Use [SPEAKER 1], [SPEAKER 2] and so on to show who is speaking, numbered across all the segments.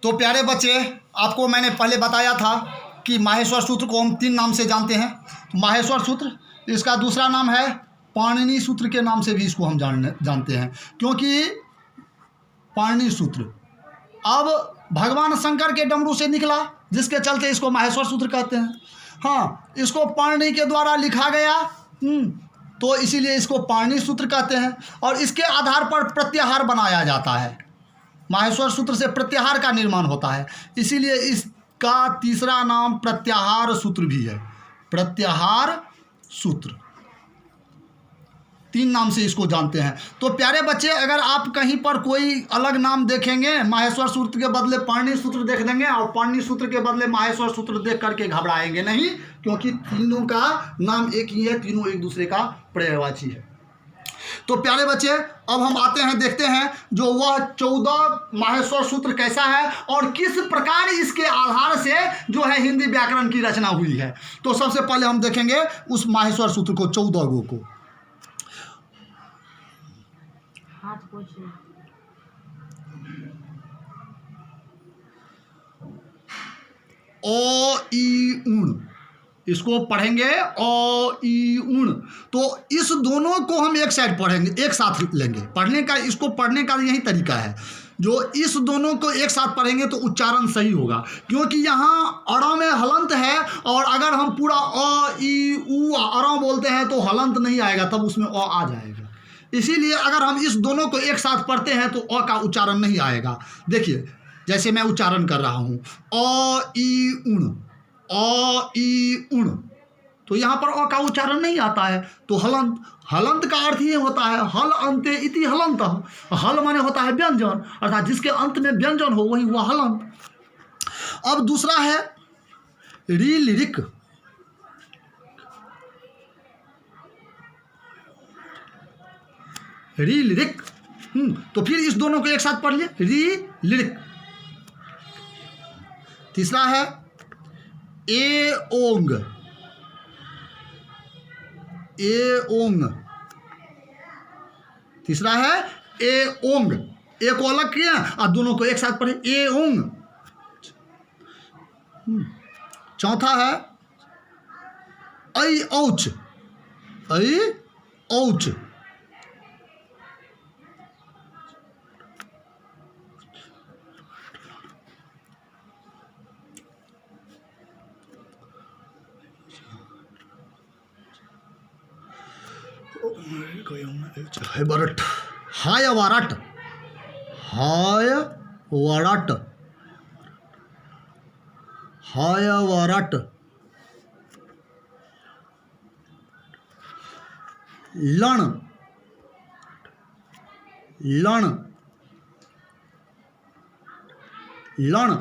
[SPEAKER 1] तो प्यारे बच्चे, आपको मैंने पहले बताया था कि माहेश्वर सूत्र को हम 3 नाम से जानते हैं। माहेश्वर सूत्र, इसका दूसरा नाम है पाणिनि सूत्र के नाम से भी इसको हम जानते हैं, क्योंकि पाणिनि सूत्र अब भगवान शंकर के डमरू से निकला, जिसके चलते इसको माहेश्वर सूत्र कहते हैं। हाँ, इसको पाणिनि के द्वारा लिखा गया, तो इसीलिए इसको पाणिनि सूत्र कहते हैं। और इसके आधार पर प्रत्याहार बनाया जाता है। माहेश्वर सूत्र से प्रत्याहार का निर्माण होता है, इसीलिए इसका तीसरा नाम प्रत्याहार सूत्र भी है। प्रत्याहार सूत्र, 3 नाम से इसको जानते हैं। तो प्यारे बच्चे, अगर आप कहीं पर कोई अलग नाम देखेंगे, माहेश्वर सूत्र के बदले पाणिनि सूत्र देख देंगे और पाणिनि सूत्र के बदले माहेश्वर सूत्र देख करके घबराएंगे नहीं, क्योंकि तीनों का नाम एक ही है, तीनों एक दूसरे का पर्यायवाची है। तो प्यारे बच्चे, अब हम आते हैं, देखते हैं जो वह 14 माहेश्वर सूत्र कैसा है और किस प्रकार इसके आधार से जो है हिंदी व्याकरण की रचना हुई है। तो सबसे पहले हम देखेंगे उस माहेश्वर सूत्र को, 14 गो को। ओ ई उण, इसको पढ़ेंगे ओ ई उण। तो इस दोनों को हम एक साइड पढ़ेंगे, एक साथ लेंगे पढ़ने का। इसको पढ़ने का यही तरीका है, जो इस दोनों को एक साथ पढ़ेंगे तो उच्चारण सही होगा, क्योंकि यहाँ अड़ा में हलंत है, और अगर हम पूरा अ ई उ अड़ा बोलते हैं तो हलंत नहीं आएगा, तब उसमें अ आ जाएगा। इसीलिए अगर हम इस दोनों को एक साथ पढ़ते हैं तो अ का उच्चारण नहीं आएगा। देखिए, जैसे मैं उच्चारण कर रहा हूँ, अ ई उण, अ ई उण, तो यहाँ पर अ का उच्चारण नहीं आता है, तो हलंत। हलंत का अर्थ ये होता है हल अंते इति हलंत। हल माने होता है व्यंजन, अर्थात जिसके अंत में व्यंजन हो वही हुआ हलंत। अब दूसरा है रीलिरिक। रीलिरिक, तो फिर इस दोनों को एक साथ पढ़ लिए, रीलिरिक। तीसरा है ए ओंग, ए ओंग। तीसरा है ए ओंग, ए को अलग किया और दोनों को एक साथ पढ़े, ए ओंग। चौथा है ऐ औच, ऐ औच। वरट, हाय वरट, हाय वरट, हाय वरट। लण, लण, लण।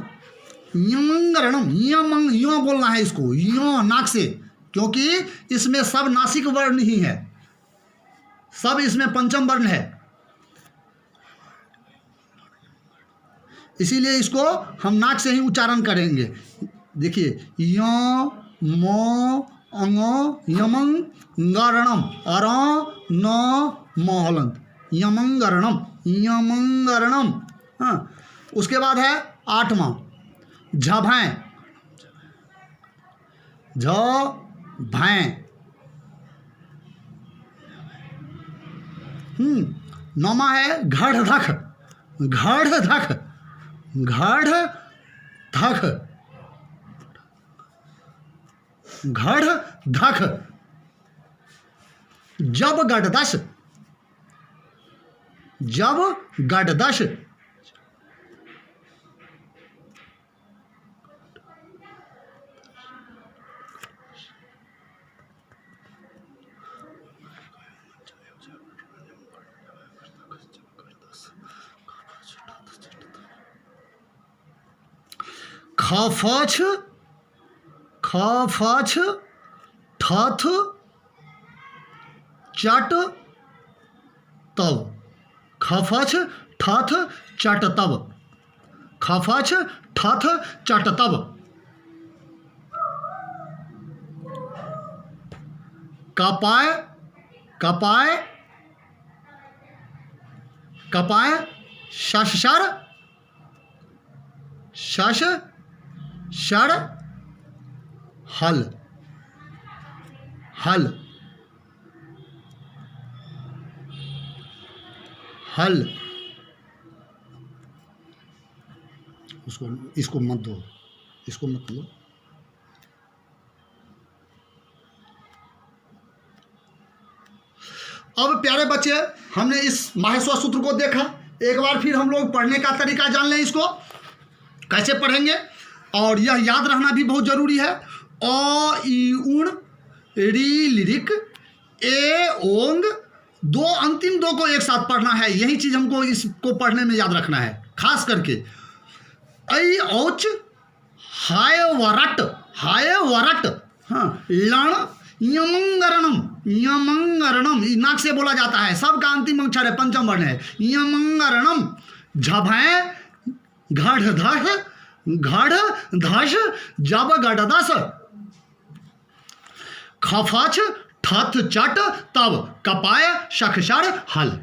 [SPEAKER 1] यमंगरणम, यमंग, यो बोलना है इसको, यो नाक से, क्योंकि इसमें सब नासिक वर्ण ही है, सब इसमें पंचम वर्ण है, इसीलिए इसको हम नाक से ही उच्चारण करेंगे। देखिए, य म अंग यमंगरणम, अर न म हलंत, यमंगरणम, यमंगरणम। हाँ, उसके बाद है 8वां झभैं, झ भैं। 9वां है घड़ धख, घड़ धख, घड़ धख, घड़ धख। जब गडदश, जब गडदश। खफछ, खफछ ठथ चट तब, खफछ ठथ चट तब, खफछ ठथ चट तब। कपाय, कपाय, कपाय शशर शश षड़ हल, हल, हल। इसको मत दो, इसको मत लो। अब प्यारे बच्चे, हमने इस माहेश्वर सूत्र को देखा। एक बार फिर हम लोग पढ़ने का तरीका जान लें, इसको कैसे पढ़ेंगे, और यह याद रखना भी बहुत जरूरी है। अ ई उण री लिरिक ए ओंग, दो अंतिम दो को एक साथ पढ़ना है। यही चीज हमको इसको पढ़ने में याद रखना है, खास करके ऐ औच हाय वरट, हाय वरट, हाँ, लण यमंगरणम, यमंगरणम नाक से बोला जाता है, सबका अंतिम अक्षर है, पंचम वर्ण है, यमंगरणम। झभय घढ़ धस, घढ़ धस जब गढ़दस, खफच ठथ चट तब कपाय शखशर हल।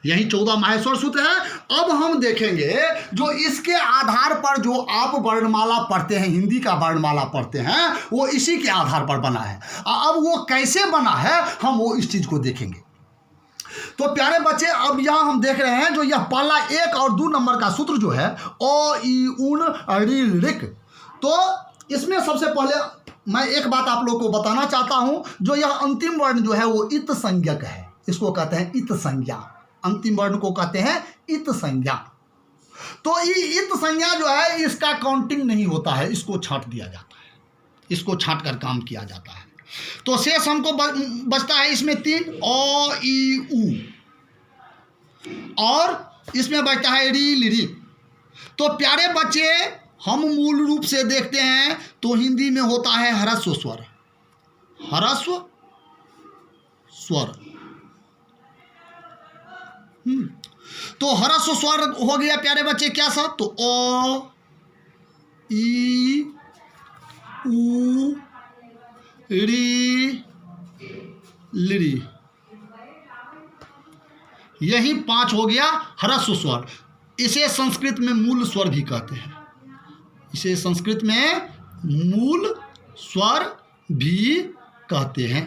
[SPEAKER 1] यही 14 माहेश्वर सूत्र है। अब हम देखेंगे जो इसके आधार पर जो आप वर्णमाला पढ़ते हैं, हिंदी का वर्णमाला पढ़ते हैं, वो इसी के आधार पर बना है। अब वो कैसे बना है, हम वो इस चीज को देखेंगे। तो प्यारे बच्चे, अब यहाँ हम देख रहे हैं जो यह पहला 1 और 2 नंबर का सूत्र जो है ओ ई उण ऋ ऋक, तो इसमें सबसे पहले मैं एक बात आप लोग को बताना चाहता हूं। जो यह अंतिम वर्ण जो है वो इत संज्ञक है, इसको कहते हैं इत संज्ञा। अंतिम वर्ण को कहते हैं इत संज्ञा। तो ये इत संज्ञा जो है इसका काउंटिंग नहीं होता है, इसको छांट दिया जाता है, इसको छांट कर काम किया जाता है। तो शेष हमको बचता है इसमें 3 अ ई उ, और इसमें बचता है री लिरी। तो प्यारे बच्चे, हम मूल रूप से देखते हैं तो हिंदी में होता है ह्रस्व स्वर, ह्रस्व स्वर। तो ह्रस्व स्वर हो गया प्यारे बच्चे क्या सब, तो अ ई उ री लिरी, यही 5 हो गया ह्रस्व स्वर। इसे संस्कृत में मूल स्वर भी कहते हैं, इसे संस्कृत में मूल स्वर भी कहते हैं,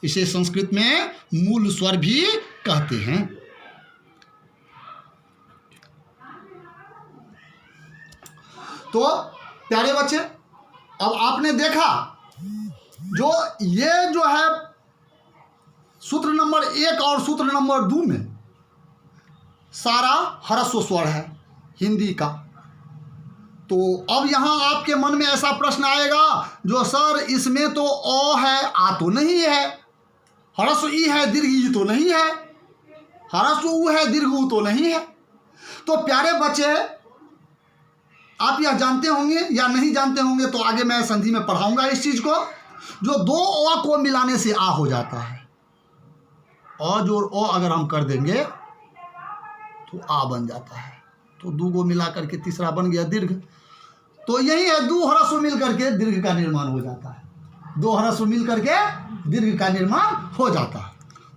[SPEAKER 1] इसे संस्कृत में मूल स्वर भी कहते हैं। तो प्यारे बच्चे, अब आपने देखा जो ये जो है सूत्र नंबर 1 और सूत्र नंबर 2 में सारा ह्रस्व स्वर है हिंदी का। तो अब यहाँ आपके मन में ऐसा प्रश्न आएगा जो सर इसमें तो अ है, आ तो नहीं है, ह्रस्व ई है, दीर्घ ई तो नहीं है, ह्रस्व उ है, दीर्घ उ तो नहीं है। तो प्यारे बच्चे, आप यह जानते होंगे या नहीं जानते होंगे, तो आगे मैं संधि में पढ़ाऊंगा इस चीज को। जो 2 अ को मिलाने से आ हो जाता है, अ जोड़ अ अगर हम कर देंगे तो आ बन जाता है, तो 2 को मिला करके तीसरा बन गया दीर्घ। तो यही है, 2 ह्रस्व मिल करके दीर्घ का निर्माण हो जाता है, 2 ह्रस्व मिल करके दीर्घ का निर्माण हो जाता है।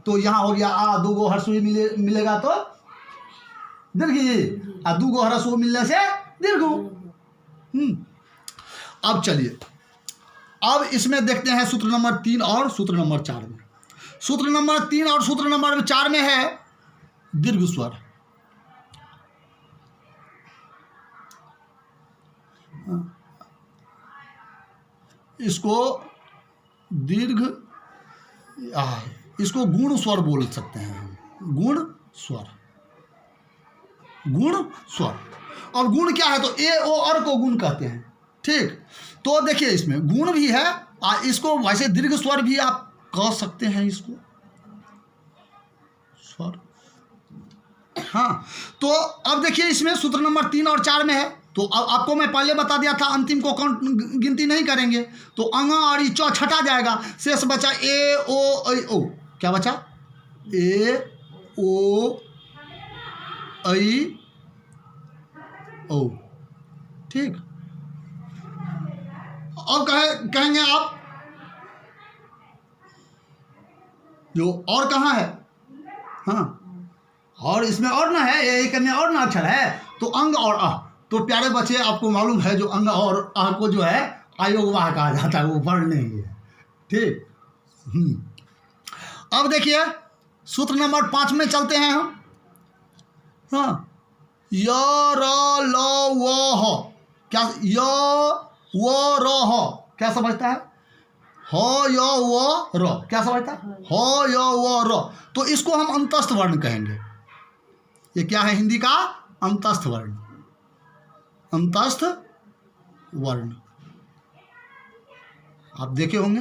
[SPEAKER 1] तो यहाँ हो गया आ, 2 गो ह्रस्व मिलेगा तो दीर्घ, 2 गो ह्रस्व मिलने से दीर्घ। अब चलिए, अब इसमें देखते हैं सूत्र नंबर 3 और सूत्र नंबर 4 में। सूत्र नंबर 3 और सूत्र नंबर 4 में है दीर्घ स्वर। इसको दीर्घ, इसको गुण स्वर बोल सकते हैं हम, गुण स्वर, गुण स्वर। और गुण क्या है, तो ए ओ और को गुण कहते हैं, ठीक। तो देखिए इसमें गुण भी है, इसको वैसे दीर्घ स्वर भी आप कह सकते हैं, इसको स्वर। हाँ, तो अब देखिए इसमें सूत्र नंबर 3 और 4 में है। तो अब आपको मैं पहले बता दिया था अंतिम को गिनती नहीं करेंगे, तो अंगा और ई चौ छटा जाएगा, शेष बचा ए ओ ऐ ओ। क्या बचा, ए ओ ऐ ओ, ठीक। अब कहेंगे आप जो और कहाँ है, हाँ, और इसमें और ना है, एक में और ना अक्षर है, तो अंग और अ। तो तो प्यारे बच्चे, आपको मालूम है जो अंग और अह को जो है अयोगवाह कहा जाता है, वो वर्ण नहीं है। ठीक। अब देखिए सूत्र नंबर 5 में चलते हैं हम। हाँ, य र ल व ह, क्या य व र ह क्या समझता है? ह य व र क्या समझता है? ह य व र। तो इसको हम अंतस्थ वर्ण कहेंगे। ये क्या है हिंदी का? अंतस्थ वर्ण। अंतस्थ वर्ण आप देखे होंगे।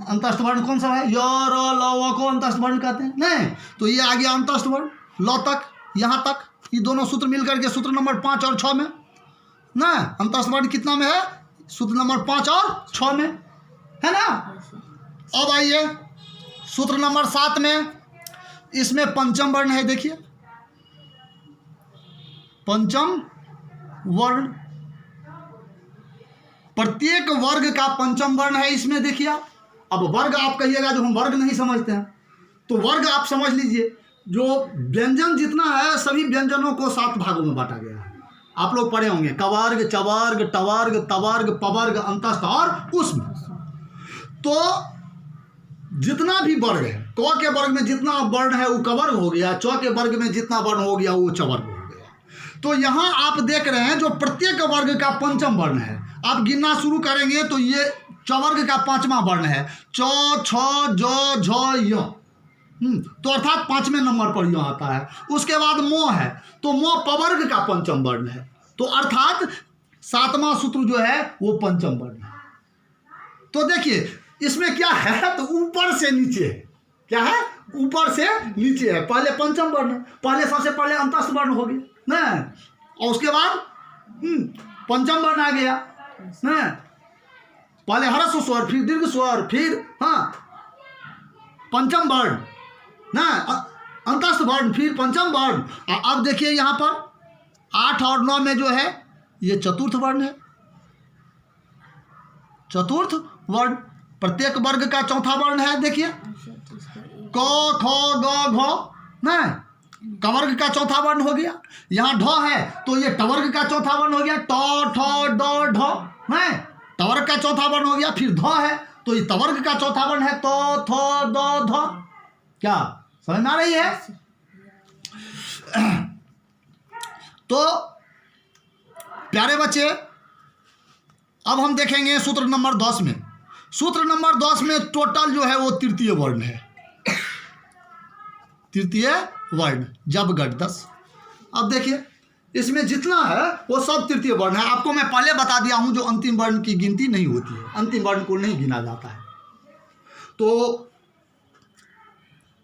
[SPEAKER 1] अंतस्थ वर्ण कौन सा है? य र ल व को अंतस्थ वर्ण कहते हैं। नहीं, तो ये आ गया अंतस्थ वर्ण। ल तक, यहाँ तक, ये दोनों सूत्र मिलकर के सूत्र नंबर 5 और 6 में ना, अंतस्थ वर्ण कितना में है? सूत्र नंबर 5 और 6 में है ना। अब आइए सूत्र नंबर 7 में, इसमें पंचम वर्ण है। देखिए पंचम वर्ण, प्रत्येक वर्ग का पंचम वर्ण है इसमें। देखिए अब वर्ग आप कहिएगा जो हम वर्ग नहीं समझते हैं, तो वर्ग आप समझ लीजिए जो व्यंजन जितना है सभी व्यंजनों को 7 भागों में बांटा गया है। आप लोग पढ़े होंगे कवर्ग, चवर्ग, टवर्ग, तवर्ग, पवर्ग, अंतस्थ और उष्म। तो जितना भी वर्ग है, क के वर्ग में जितना वर्ण है वो कवर्ग हो गया, च के वर्ग में जितना वर्ण हो गया वो चवर्ग हो गया। तो यहाँ आप देख रहे हैं जो प्रत्येक वर्ग का पंचम वर्ण है। आप गिनना शुरू करेंगे तो ये चवर्ग का 5वां वर्ण है, च, छ, ज, झ, य। तो अर्थात 5वें नंबर पर यह आता है। उसके बाद मोह है, तो मोह पवर्ग का पंचम वर्ण है, तो अर्थात 7वां सूत्र जो है वो पंचम वर्ण है। तो देखिए इसमें क्या है, तो ऊपर से नीचे है। क्या है? ऊपर से नीचे है। पहले पंचम वर्ण, पहले सबसे पहले अंतस्थ वर्ण हो गया ना, और उसके बाद पंचम वर्ण आ गया ना। पहले ह्रस्व स्वर, फिर दीर्घ स्वर, फिर पंचम वर्ण ना, अंतस्थ वर्ण, फिर पंचम वर्ण। अब देखिए यहाँ पर 8 और 9 में जो है ये चतुर्थ वर्ण है। चतुर्थ वर्ण प्रत्येक वर्ग का चौथा वर्ण है। देखिए क, ख, ग, घ ना, कवर्ग का चौथा वर्ण हो गया। यहाँ ढ है तो ये टवर्ग का चौथा वर्ण हो गया, ट, ठ, ड, ढ ना, टवर्ग का चौथा वर्ण हो गया। फिर ध है तो ये तवर्ग का चौथा वर्ण है, त, थ, द, ध। क्या समझ में आ रही है? तो प्यारे बच्चे अब हम देखेंगे सूत्र नंबर 10 में। सूत्र नंबर 10 में टोटल जो है वो तृतीय वर्ण है। तृतीय वर्ण जब गट 10। अब देखिए इसमें जितना है वो सब तृतीय वर्ण है। आपको मैं पहले बता दिया हूं जो अंतिम वर्ण की गिनती नहीं होती है, अंतिम वर्ण को नहीं गिना जाता है। तो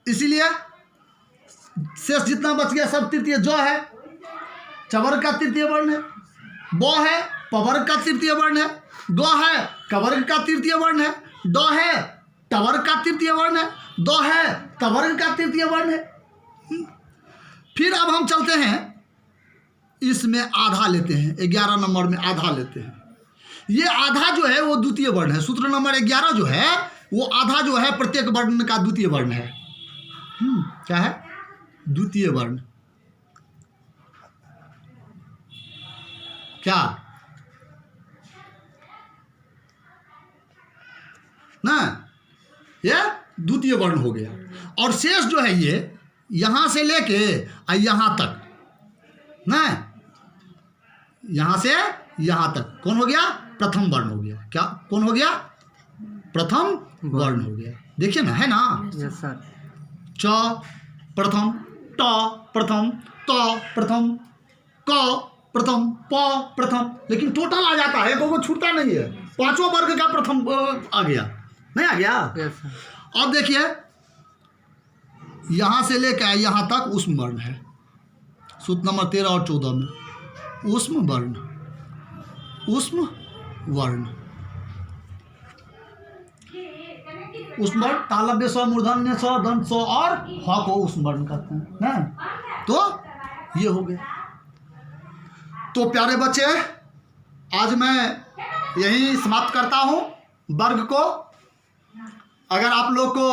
[SPEAKER 1] इसीलिए शेष जितना बच गया सब तृतीय। ज है चवर्ग का तृतीय वर्ण है, ब है पवर्ग का तृतीय वर्ण है, ग है कवर्ग का तृतीय वर्ण है, ड है टवर्ग का तृतीय वर्ण है, द है तवर्ग का तृतीय वर्ण है। फिर अब हम चलते हैं, इसमें आधा लेते हैं, 11 नंबर में आधा लेते हैं। ये आधा जो है वो द्वितीय वर्ण है। सूत्र नंबर 11 जो है वो आधा जो है प्रत्येक वर्ण का द्वितीय वर्ण है। क्या है? द्वितीय वर्ण। क्या ना, ये द्वितीय वर्ण हो गया। और शेष जो है ये यहां से लेके यहां तक ना, यहां से यहां तक कौन हो गया? प्रथम वर्ण हो गया। क्या कौन हो गया? प्रथम वर्ण हो गया। देखिए ना, है ना।
[SPEAKER 2] Yes sir.
[SPEAKER 1] च प्रथम, ट प्रथम, त प्रथम, क प्रथम, प प्रथम, लेकिन टोटल आ जाता है, कोई छूटता नहीं है। 5वां वर्ग का प्रथम आ गया, नहीं आ गया?
[SPEAKER 2] Yes sir.
[SPEAKER 1] अब देखिए यहां से लेकर यहां तक उष्म वर्ण है। सूत्र नंबर 13 और 14 में उष्म वर्ण, उष्म वर्ण, उष्म वर्ण तालव्य स, मूर्धन्य स, दंत स और ह को उष्म वर्ण कहते हैं ना। तो ये हो गया। तो प्यारे बच्चे आज मैं यही समाप्त करता हूं वर्ग को। अगर आप लोग को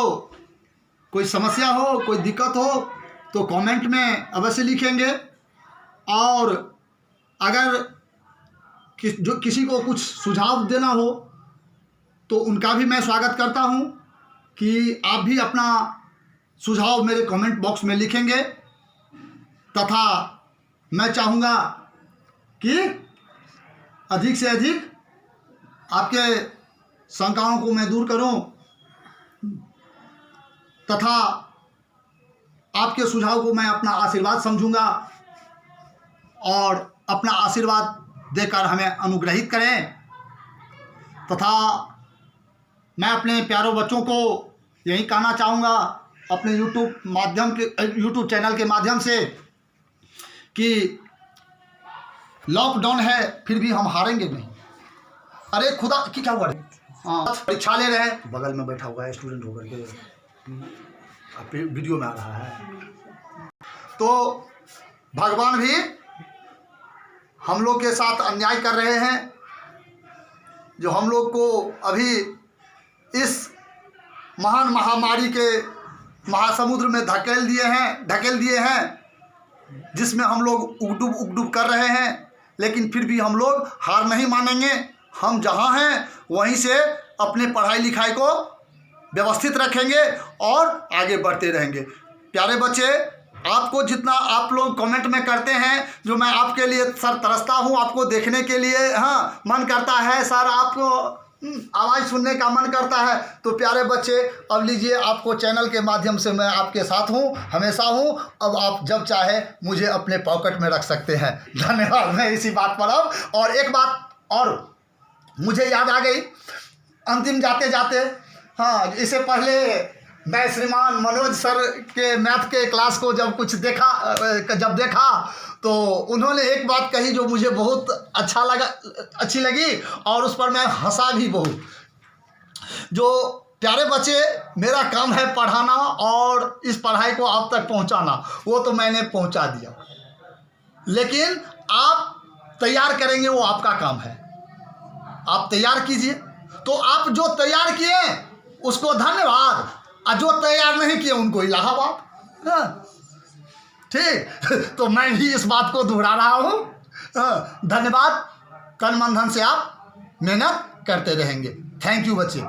[SPEAKER 1] कोई समस्या हो, कोई दिक्कत हो तो कमेंट में अवश्य लिखेंगे। और अगर जो किसी को कुछ सुझाव देना हो तो उनका भी मैं स्वागत करता हूं कि आप भी अपना सुझाव मेरे कमेंट बॉक्स में लिखेंगे, तथा मैं चाहूँगा कि अधिक से अधिक आपके शंकाओं को मैं दूर करूं तथा आपके सुझाव को मैं अपना आशीर्वाद समझूंगा और अपना आशीर्वाद देकर हमें अनुग्रहित करें। तथा मैं अपने प्यारों बच्चों को यही कहना चाहूँगा अपने यूट्यूब चैनल के माध्यम से कि लॉकडाउन है फिर भी हम हारेंगे नहीं। अरे खुदा की क्या हुआ? हाँ, परीक्षा ले रहे हैं, बगल में बैठा हुआ है स्टूडेंट होकर के वीडियो में आ रहा है। तो भगवान भी हम लोग के साथ अन्याय कर रहे हैं, जो हम लोग को अभी इस महान महामारी के महासमुद्र में धकेल दिए हैं, जिसमें हम लोग उगडुब कर रहे हैं। लेकिन फिर भी हम लोग हार नहीं मानेंगे। हम जहाँ हैं वहीं से अपने पढ़ाई लिखाई को व्यवस्थित रखेंगे और आगे बढ़ते रहेंगे। प्यारे बच्चे, आपको जितना आप लोग कमेंट में करते हैं, जो मैं आपके लिए सर तरसता हूँ, आपको देखने के लिए हाँ मन करता है सर, आपको आवाज़ सुनने का मन करता है। तो प्यारे बच्चे, अब लीजिए, आपको चैनल के माध्यम से मैं आपके साथ हूँ, हमेशा हूँ। अब आप जब चाहे मुझे अपने पॉकेट में रख सकते हैं। धन्यवाद। मैं इसी बात पर अब और एक बात और मुझे याद आ गई अंतिम जाते जाते। हाँ, इससे पहले मैं श्रीमान मनोज सर के मैथ के क्लास को जब देखा तो उन्होंने एक बात कही जो मुझे बहुत अच्छी लगी और उस पर मैं हंसा भी बहुत। जो प्यारे बच्चे, मेरा काम है पढ़ाना और इस पढ़ाई को आप तक पहुंचाना, वो तो मैंने पहुंचा दिया, लेकिन आप तैयार करेंगे वो आपका काम है। आप तैयार कीजिए। तो आप जो तैयार किए उसको धन्यवाद, और जो तैयार नहीं किए उनको इलाहाबाद। हाँ, ठीक। तो मैं भी इस बात को दोहरा रहा हूँ। धन्यवाद। तन मन धन से आप मेहनत करते रहेंगे। थैंक यू बच्चे।